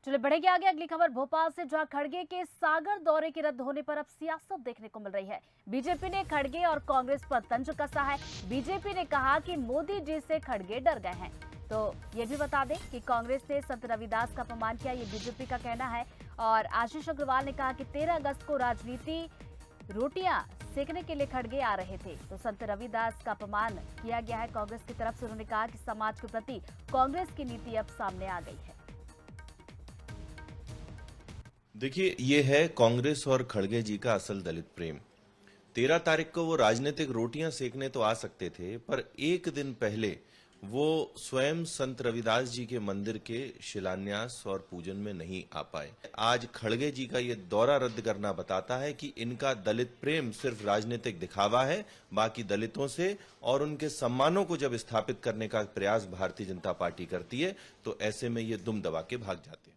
चलिए बढ़ेगी आगे अगली खबर भोपाल से, जहां खड़गे के सागर दौरे के रद्द होने पर अब सियासत देखने को मिल रही है। बीजेपी ने खड़गे और कांग्रेस पर तंज कसा है। बीजेपी ने कहा कि मोदी जी से खड़गे डर गए हैं। तो ये भी बता दें कि कांग्रेस ने संत रविदास का अपमान किया, ये बीजेपी का कहना है। और आशीष अग्रवाल ने कहा कि 13 अगस्त को राजनीति रोटियां सेकने के लिए खड़गे आ रहे थे, तो संत रविदास का अपमान किया गया है कांग्रेस की तरफ से। उन्होंने कहा कि समाज के प्रति कांग्रेस की नीति अब सामने आ गई है। देखिए, ये है कांग्रेस और खड़गे जी का असल दलित प्रेम। 13 तारीख को वो राजनीतिक रोटियां सेकने तो आ सकते थे, पर एक दिन पहले वो स्वयं संत रविदास जी के मंदिर के शिलान्यास और पूजन में नहीं आ पाए। आज खड़गे जी का ये दौरा रद्द करना बताता है कि इनका दलित प्रेम सिर्फ राजनीतिक दिखावा है। बाकी दलितों से और उनके सम्मानों को जब स्थापित करने का प्रयास भारतीय जनता पार्टी करती है, तो ऐसे में ये दुम दबा के भाग जाते हैं।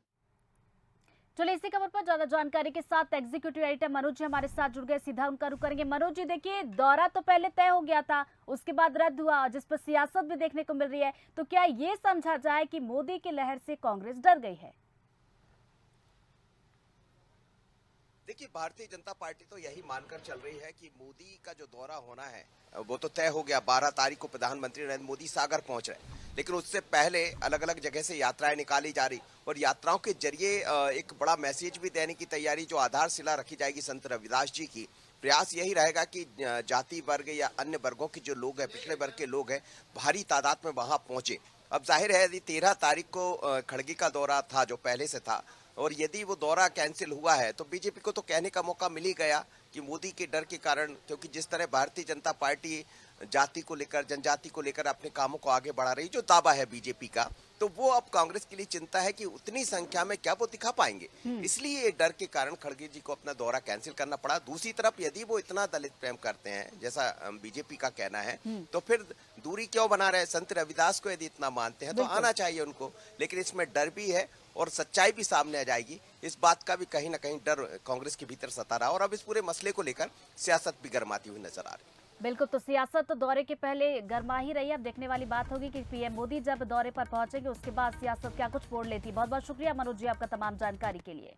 चलिए इसी खबर पर ज्यादा जानकारी के साथ एग्जीक्यूटिव एडिटर मनोज जी हमारे साथ जुड़ गए, सीधा उनका रुख करेंगे। मनोज जी, देखिए दौरा तो पहले तय हो गया था, उसके बाद रद्द हुआ, जिस पर सियासत भी देखने को मिल रही है। तो क्या ये समझा जाए कि मोदी की लहर से कांग्रेस डर गई है? देखिए, भारतीय जनता पार्टी तो यही मानकर चल रही है कि मोदी का जो दौरा होना है वो तो तय हो गया। 12 तारीख को प्रधानमंत्री नरेंद्र मोदी सागर पहुंच रहे हैं, लेकिन उससे पहले अलग अलग जगह से यात्राएं निकाली जा रही और यात्राओं के जरिए एक बड़ा मैसेज भी देने की तैयारी, जो आधारशिला रखी जाएगी संत रविदास जी की। प्रयास यही रहेगा कि जाति वर्ग या अन्य वर्गों के जो लोग हैं, पिछड़े वर्ग के लोग हैं, भारी तादाद में वहां पहुंचे। अब जाहिर है यदि 13 तारीख को खड़गे का दौरा था जो पहले से था, और यदि वो दौरा कैंसिल हुआ है तो बीजेपी को तो कहने का मौका मिल ही गया कि मोदी के डर के कारण, क्योंकि जिस तरह भारतीय जनता पार्टी जाति को लेकर, जनजाति को लेकर अपने कामों को आगे बढ़ा रही, जो दावा है बीजेपी का, तो वो अब कांग्रेस के लिए चिंता है कि उतनी संख्या में क्या वो दिखा पाएंगे। इसलिए ये डर के कारण खड़गे जी को अपना दौरा कैंसिल करना पड़ा। दूसरी तरफ यदि वो इतना दलित प्रेम करते हैं जैसा बीजेपी का कहना है, तो फिर दूरी क्यों बना रहे? संत रविदास को यदि इतना मानते हैं तो आना चाहिए उनको। लेकिन इसमें डर भी है और सच्चाई भी सामने आ जाएगी। इस बात का भी कहीं ना कहीं डर कांग्रेस के भीतर सता रहा और अब इस पूरे मसले को लेकर सियासत भी गर्माती हुई नजर आ रही है। बिल्कुल, तो सियासत तो दौरे के पहले गर्मा ही रही है। अब देखने वाली बात होगी कि पीएम मोदी जब दौरे पर पहुंचेंगे उसके बाद सियासत क्या कुछ मोड़ लेती। बहुत बहुत शुक्रिया मनोज जी आपका तमाम जानकारी के लिए।